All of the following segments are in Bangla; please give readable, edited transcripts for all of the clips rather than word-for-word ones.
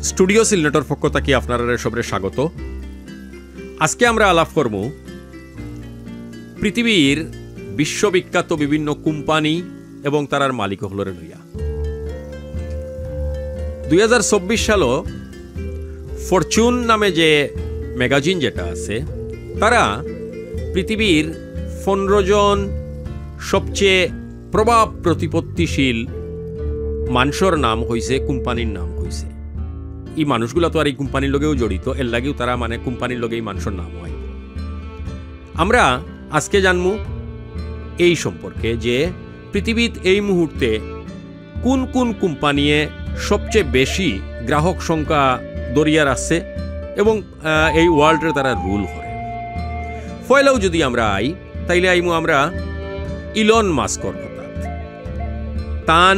স্টুডিও সিলনেটর পক্ষ থেকে আপনারা সবরে স্বাগত। আজকে আমরা আলাপ করব পৃথিবীর বিশ্ববিখ্যাত বিভিন্ন কোম্পানি এবং তারার মালিক হলরে লইয়া। 2024 সালে ফরচুন নামে যে ম্যাগাজিন যেটা আছে, তারা পৃথিবীর 15 জন সবচেয়ে প্রভাব প্রতিপত্তিশীল মানুষের নাম হয়েছে, কোম্পানির নাম হয়েছে। এই মানুষগুলো তো আর এই কোম্পানির লগেও জড়িত, এর লাগেও তারা মানে কোম্পানির লগে এই মানুষের নাম হয়। আমরা আজকে জানবো এই সম্পর্কে যে পৃথিবীর এই মুহূর্তে কোন কোন কোম্পানিয়ে সবচেয়ে বেশি গ্রাহক সংখ্যা দরিয়ার আছে এবং এই ওয়ার্ল্ডের তারা রুল করে। ফয়লাও যদি আমরা আই, তাইলে আইমু আমরা ইলন মাস্কর কথা। তান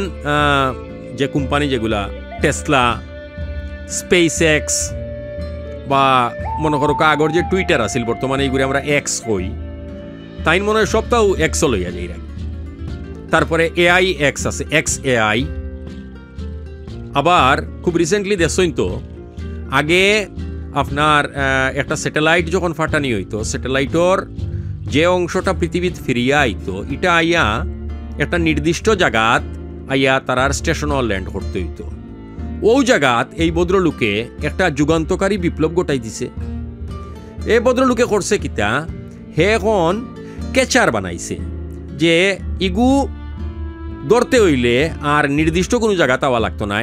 যে কোম্পানি যেগুলা টেসলা, স্পেসএক্স বা মনে করো আগর যে টুইটার আছিল, বর্তমানে এইগুলো আমরা এক্স হই, তাই মনে হয় সপ্তাহ এক্স লইয়া যাই রাখি। তারপরে এআই এক্স আছে, এক্স এআই। আবার খুব রিসেন্টলি দেখছেন তো, আগে আপনার একটা স্যাটেলাইট যখন ফাটানি হইতো, স্যাটেলাইটর যে অংশটা পৃথিবীত ফিরিয়া আইতো, এটা আইয়া একটা নির্দিষ্ট জায়গাত আইয়া তারার স্টেশনও ল্যান্ড করতে হইতো। ও জায়গাত এই ভদ্রলোকে একটা যুগান্তকারী বিপ্লব ঘটাই দিছে। এই ভদ্রলোকে করছে কিতা, হে এখন কেচার বানাইছে যে ইগু ধরতে হইলে আর নির্দিষ্ট কোনো জায়গা তাওয়া লাগতো না,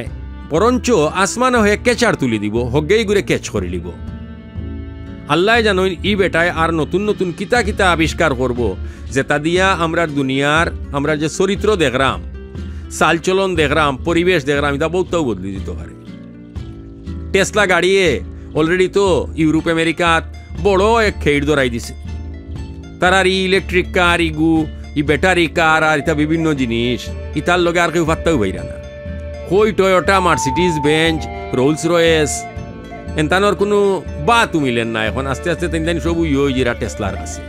বরঞ্চ আসমান হয়ে কেচার তুলি দিব, হগেই ঘুরে ক্যাচ করে লিব। আল্লাহ জানোই ই বেটায় আর নতুন নতুন কিতা কিতা আবিষ্কার করব, যেটা দিয়া আমরা দুনিয়ার আমরা যে চরিত্র দেখলাম, চালচলন দেখলাম, পরিবেশ দেখলাম, এটা বহুতটাও বদলি দিতে পারে। টেসলা গাড়িয়ে অলরেডি তো ইউরোপ আমেরিকাত বড় এক খেইট ধরাই দিছে। তারার ইলেকট্রিক কার, ই ব্যাটারি কার আর ইতা বিভিন্ন জিনিস, ইতার লগে আর কেউ পাত্তাও বাইরা না। কই Toyota, Mercedes Benz, Rolls Royce এনতানোর কোনো বাত মিলেন না। এখন আস্তে আস্তে তিন দিন সব ইয়ে যেরা টেসলার আছে।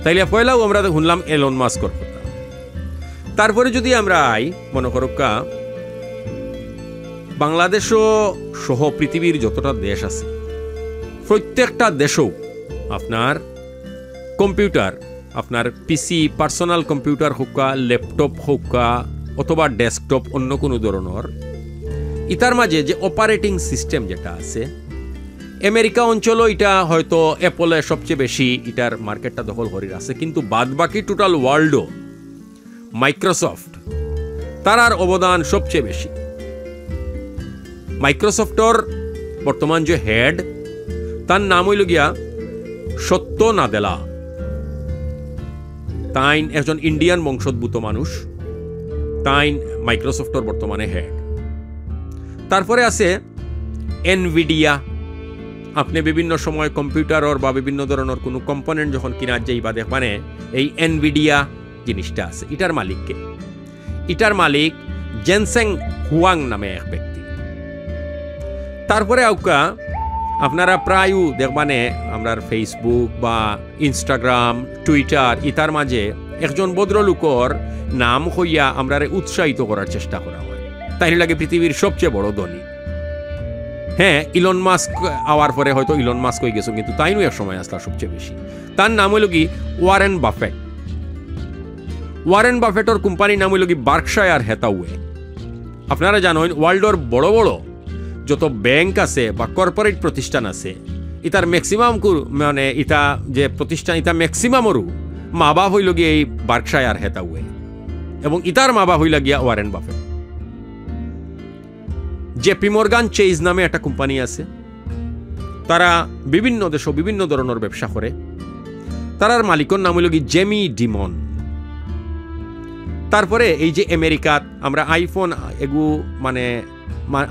তাইলে পয়লাও আমরা শুনলাম এলন মাস্কর কথা। তারপরে যদি আমরা আই, মনে করুকা বাংলাদেশও সহ পৃথিবীর যতটা দেশ আছে, প্রত্যেকটা দেশেও আপনার কম্পিউটার, আপনার পিসি, পার্সোনাল কম্পিউটার হোকা, ল্যাপটপ হোকা অথবা ডেস্কটপ, অন্য কোনো ধরনের ইতার মাঝে যে অপারেটিং সিস্টেম যেটা আছে, আমেরিকা অঞ্চলও এটা হয়তো অ্যাপলে সবচেয়ে বেশি এটার মার্কেটটা দখল করে আছে, কিন্তু বাদ বাকি টোটাল ওয়ার্ল্ডও মাইক্রোসফট তার অবদান সবচেয়ে বেশি। মাইক্রোসফটর বর্তমান যে হেড, তার নাম হইল গিয়া সত্য নাদেলা। তাইন একজন ইন্ডিয়ান বংশোদ্ভূত মানুষ, তাইন মাইক্রোসফটর বর্তমানে হেড। তারপরে আছে এনভিডিয়া। আপনি বিভিন্ন সময় কম্পিউটারর বা বিভিন্ন ধরনের কোনো কম্পোনেন্ট যখন কিনার যাই বা দেখবানে এই এনভিডিয়া জিনিসটা আছে। এটার মালিককে, এটার মালিক জেনসেং হুয়াং নামে এক ব্যক্তি। তারপরে আউকা আপনারা প্রায়ও দেখবানে আমরা ফেসবুক বা ইনস্টাগ্রাম, টুইটার ইতার মাঝে একজন ভদ্রলোকর নাম হইয়া আমরা উৎসাহিত করার চেষ্টা করা হয়। তাই লাগে পৃথিবীর সবচেয়ে বড় ধনী। হ্যাঁ, ইলন মাস্ক আওয়ার পরে হয়তো ইলন মাস্ক হয়ে গেছে, কিন্তু তাইনও এক সময় আসলা সবচেয়ে বেশি। তার নাম হইল কি ওয়ারেন বাফেট। ওয়ারেন বাফেটর কোম্পানির নাম হইল কি বার্কশায়ার হ্যাথাওয়ে। আপনারা জানেন ওয়ার্ল্ডের বড় বড় যত ব্যাংক আছে বা কর্পোরেট প্রতিষ্ঠান আছে, ইতার ম্যাক্সিমাম মানে ইতা যে প্রতিষ্ঠান, ইতা ম্যাক্সিমামরও মা বাপ হইল গিয়ে এই বার্কশায়ার হ্যাথাওয়ে, এবং ইতার মা বাপ হইল গিয়া Warren Buffett. JP Morgan Chase নামে একটা কোম্পানি আছে, তারা বিভিন্ন দেশ বিভিন্ন ধরনের ব্যবসা করে। তারার মালিকের নাম হইল কি জেমি ডিমন। তারপরে এই যে আমেরিকাত আমরা আইফোন এগু মানে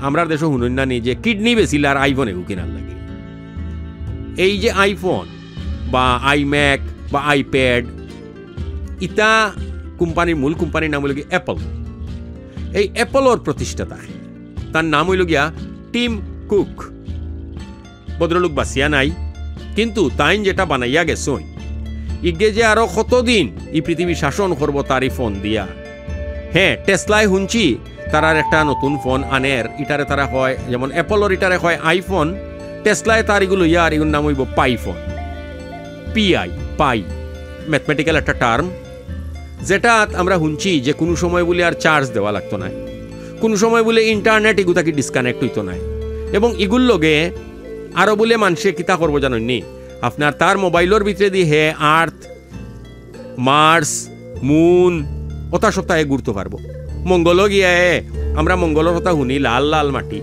আমরা দেশও শুনুন না নি যে কিডনি বেছিল আর আইফোন এগু কিনার লাগে। এই যে আইফোন বা আইম্যাক বা আইপ্যাড, ইটা কোম্পানির মূল কোম্পানির নাম হইল কি অ্যাপল। এই অ্যাপলর প্রতিষ্ঠাতা, তার নাম হইল গিয়া টিম কুক। ভদ্রলোক বাঁচিয়া নাই, কিন্তু তাইন যেটা বানাইয়া গেছই, ইগে যে আরো কতদিন এই পৃথিবী শাসন করবো তারই ফোন দিয়া। হ্যাঁ, টেসলায় শুনছি তারার একটা নতুন ফোন আনের ইটারে তারা হয় যেমন অ্যাপলর ইটারে হয় আইফোন, টেসলায় তার এগুলো ইয়ার এগুলোর নাম হইব পাইফোন, পিআই, পাই, ম্যাথমেটিক্যাল একটা টার্ম, যেটা আমরা শুনছি যে কোনো সময় বলে আর চার্জ দেওয়া লাগতো না, কোনো সময় বলে ইন্টারনেট এগুলো তাকে ডিসকানেক্ট হইতো না, এবং এগুর লগে আরও বলে মানুষে কিতা করবো জানেননি, আপনার তার মোবাইলের ভিতরে দিয়ে হে আর্থ, মার্স, মুন ওটা সপ্তাহে ঘুরতে পারবো। মঙ্গল গিয়ে আমরা মঙ্গলের কথা শুনি, লাল লাল মাটি,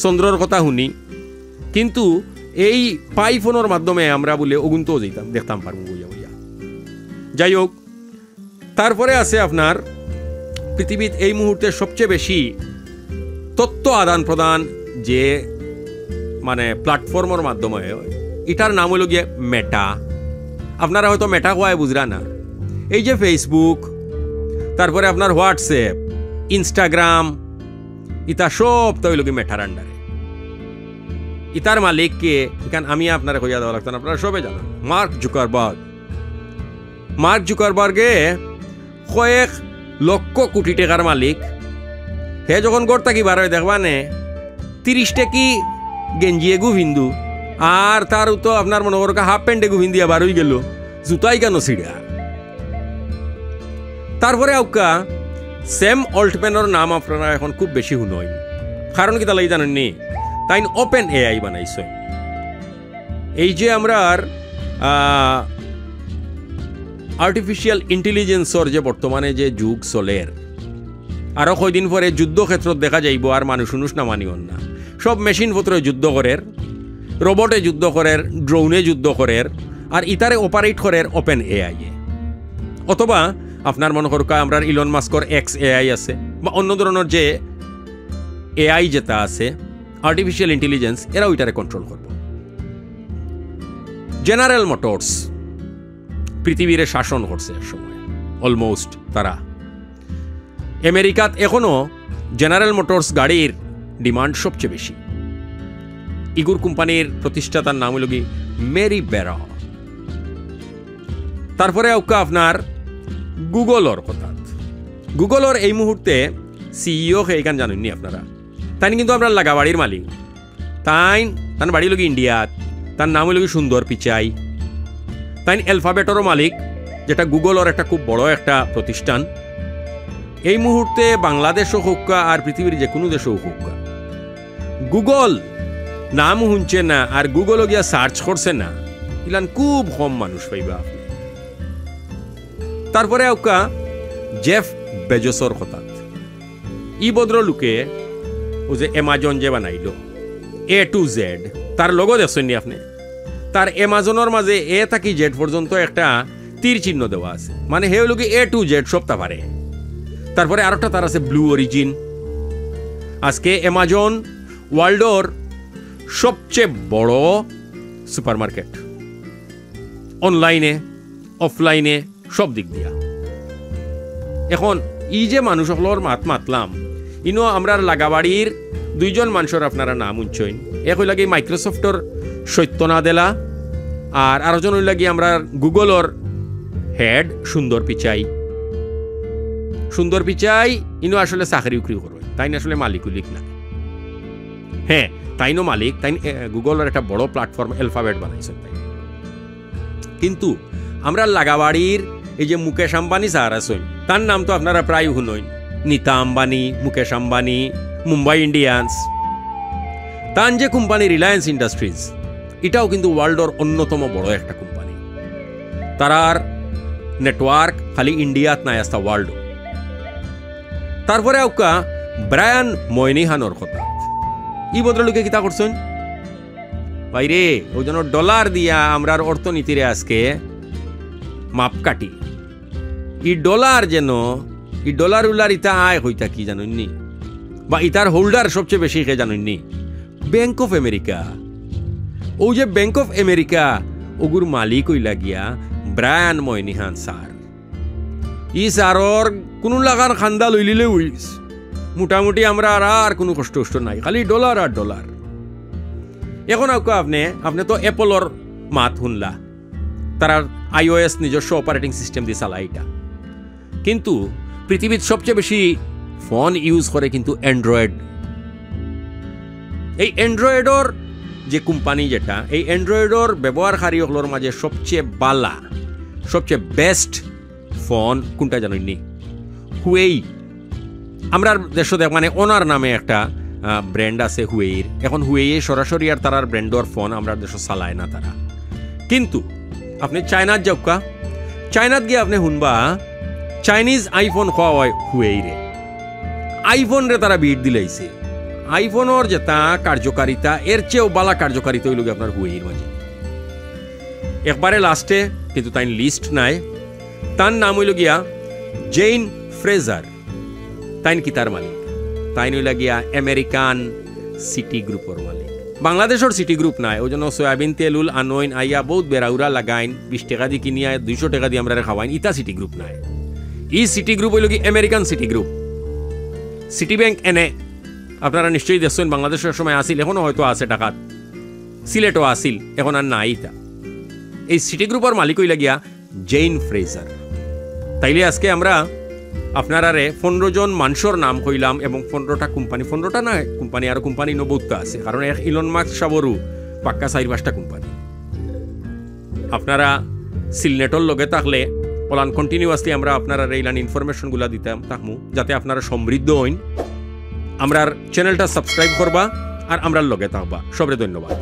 চন্দ্রর কথা শুনি, কিন্তু এই পাইফোনের মাধ্যমে আমরা বলে অগুন্তও যেতাম দেখতাম পারবো বইয়া বইয়া। যাই হোক, তারপরে আছে আপনার পৃথিবীর এই মুহূর্তে সবচেয়ে বেশি তথ্য আদান প্রদান যে মানে প্ল্যাটফর্মের মাধ্যমে, এটার নাম হলো গিয়ে মেটা। আপনারা হয়তো মেটা কোয়ায় বুঝরা না, এই যে ফেসবুক, তারপরে আপনার হোয়াটসঅ্যাপ, ইনস্টাগ্রাম, ইতা সব তো হইল কি মেটার আন্ডারে। ইতার মালিককে এখানে আমি আপনারা কইয়া দেওয়া লাগতো না, আপনারা সবে জানেন, মার্ক জুকারবার্গ। মার্ক জুকারবার্গে কয়েক লক্ষ কোটি টাকার মালিক। হে যখন গড় থাকি বার হয় দেখবানে 30 টাকি গেঞ্জি এগু ভিন্দু, আর তার তো আপনার মনে করো হাফ প্যান্ট এগু ভিন্দিয়া বার হয়ে গেল, জুতাই কেন ছিড়া। তারপরে আউকা স্যাম অল্টম্যানের নাম আপনারা এখন খুব বেশি শুনই, কারণ কি তাহলে জানেননি, তাই ওপেন এআই বানাইছে। এই যে আমরা আর্টিফিশিয়াল ইন্টেলিজেন্সর যে বর্তমানে যে যুগ চলের, আরও কয়দিন পরে যুদ্ধক্ষেত্র দেখা যাইব, আর মানুষ উনুষ না মানিও না, সব মেশিন পত্রে যুদ্ধ করের, রোবটে যুদ্ধ করের, ড্রোনে যুদ্ধ করের, আর ইতারে অপারেট করের ওপেন এআই এ। অথবা আপনার মনে করুকা আমরা ইলন মাস্কর এক্স এআই আছে, বা অন্য ধরনের যে এআই যেটা আছে আর্টিফিশিয়াল ইন্টেলিজেন্স, এরা ওইটারে কন্ট্রোল করব। জেনারেল মোটরস পৃথিবীর শাসন করছে এক সময় অলমোস্ট তারা। আমেরিকাত এখনো জেনারেল মোটরস গাড়ির ডিমান্ড সবচেয়ে বেশি। ইগুর কোম্পানির প্রতিষ্ঠাতার নাম হল কি মেরি বেরা। তারপরে আপনার গুগলর কথা। গুগলর এই মুহূর্তে সিইও এইখান জানেননি আপনারা, তাই কিন্তু আমরা লাগাবাড়ির মালিক। তার বাড়ি লোক ইন্ডিয়াত, তার নাম হল কি সুন্দর পিচাই। তাই অ্যালফাবেটেরও মালিক, যেটা গুগলর একটা খুব বড় একটা প্রতিষ্ঠান। এই মুহূর্তে বাংলাদেশও হোকা আর পৃথিবীর যে কোনো দেশও হোকা, গুগল নাম শুনছে না আর গুগলও গিয়া সার্চ করছে না, ইলান খুব কম মানুষ পাইবা আপনি। তারপরে ওকা জেফ বেজোসর কথা। ই ভদ্রলোকে ও যে অ্যামাজন যে বানাইল A to Z, তার লোগো দেখছেন নি আপনি? তার অ্যামাজনের মাঝে এ থাকি জেড পর্যন্ত একটা তীর চিহ্ন দেওয়া আছে, মানে হে হলো কি A to Z সবটা পারে। তারপরে আরেকটা তার আছে ব্লু অরিজিন। আজকে অ্যামাজন ওয়ার্ল্ডর সবচেয়ে বড় সুপারমার্কেট, অনলাইনে অফলাইনে সব দিক দিয়া। এখন এই যে মানুষ সকলের মাতলাম, ইনো আমরা লাগাবাড়ির দুইজন মানুষের আপনারা নাম উঞ্চইন। এক হইল কি মাইক্রোসফটর সত্যনাদেলা, আর আরেকজন হইল কি আমরা গুগলর হেড সুন্দর পিচাই। সুন্দর পিচাই ইনো আসলে চাকরি উকরি করবে, তাই না আসলে মালিক উলিক না। হ্যাঁ, তাইনো মালিক, তাই গুগলের একটা বড় প্ল্যাটফর্ম অ্যালফাবেট বানাইছেন তাই। কিন্তু আমরা লাগাবাড়ির এই যে মুকেশ আম্বানি স্যার আছেন, তার নাম তো আপনারা প্রায় শুনইন, নীতা আম্বানি, মুকেশ আম্বানি, মুম্বাই ইন্ডিয়ান্স। তার যে কোম্পানি রিলায়েন্স ইন্ডাস্ট্রিজ, এটাও কিন্তু ওয়ার্ল্ডের অন্যতম বড় একটা কোম্পানি। তারার নেটওয়ার্ক খালি ইন্ডিয়াত নাই, আসতা ওয়ার্ল্ড। তারপরে ওকা ব্রায়ান ময়নিহানোর কথা। ই ভদ্রলোকে কিতা করছেন বাইরে, ওই জন্য ডলার দিয়া আমরার অর্থনীতিরে আজকে মাপকাঠি। ই ডলার যেন ই ডলার উলার ইতা আয় হইতা কি জানেননি, বা ইতার হোল্ডার সবচেয়ে বেশি কে জানেননি? Bank of America. ও যে ব্যাংক অফ আমেরিকা, ওগুর মালিক হইলা গিয়া ব্রায়ান ময়নিহান স্যার। ই স্যারর কোনো লাগার খান্দা লইলিলে উইস, মোটামুটি আমরা আর কোনো কষ্ট নাই, খালি ডলার আর ডলার। এখন আপনি তো অ্যাপলর মাত শুনলা, তারা iOS নিজস্ব অপারেটিং সিস্টেম দিয়ে চালায় এটা। কিন্তু পৃথিবীর সবচেয়ে বেশি ফোন ইউজ করে কিন্তু অ্যান্ড্রয়েড। এই অ্যান্ড্রয়েডর যে কোম্পানি যেটা, এই অ্যান্ড্রয়েডর ব্যবহারকারীগুলোর মাঝে সবচেয়ে বালা, সবচেয়ে বেস্ট ফোন কোনটা জানেননি? হুয়েই। আমরা দেশে মানে ওনার নামে একটা ব্র্যান্ড আছে হুয়েইর। এখন হুয়েই সরাসরি আর তারার ব্র্যান্ডর ফোন আমরা দেশে চালায় না তারা। কিন্তু আপনি চায়নাত যাওকা, চায়নাত গিয়ে আপনি শুনবা চাইনিজ আইফোন খাওয়া হয় হুয়েই রে। আইফোন রে তারা বিট দিলাইছে। আইফোনের যেটা কার্যকারিতা এর চেয়েও বালা কার্যকারিতা হইল আপনার হুয়েইর মাঝে। একবারে লাস্টে কিন্তু তাই লিস্ট নাই, তার নাম হইল গিয়া জেইন ফ্রেজার। তাইন কি তার মালিক? তাই হইল গিয়া আমেরিকান সিটি গ্রুপের মালিক। বাংলাদেশের সিটি গ্রুপ নাই, ওই জন্য সয়াবিন তেলুল আনইন আইয়া বহুত বেড়াউরা লাগাইন, 20 টাকা দিয়ে কিনিয়া 200 টাকা দিয়ে আমরা খাওয়াইন, ইটা সিটি গ্রুপ নাই। ই সিটি গ্রুপ হইল কি American city group. City bank এনে আপনারা নিশ্চয়ই দেখছেন, বাংলাদেশের সময় আসিল, এখনো হয়তো আছে টাকাত, সিলেটও আসিল, এখন আর নাই তা। এই সিটি গ্রুপের মালিক হইল গিয়া জেইন ফ্রেজার। তাইলে আজকে আমরা আপনারারে 15 জন মানুষের নাম কইলাম এবং 15টা কোম্পানি, 15টা না কোম্পানি, আর কোম্পানি 90টা আছে, কারণ এক ইলন মাস্ক সাবরু পাক্কা 4-5টা কোম্পানি। আপনারা সিলনেটর লগে থাকলে ওলান কন্টিনিউয়াসলি আমরা আপনারা এইলান ইনফরমেশনগুলা দিতাম থাকমু, যাতে আপনারা সমৃদ্ধ হইন। আমরার চ্যানেলটা সাবস্ক্রাইব করবা আর আমরার লগে থাকবা। সবরে ধন্যবাদ।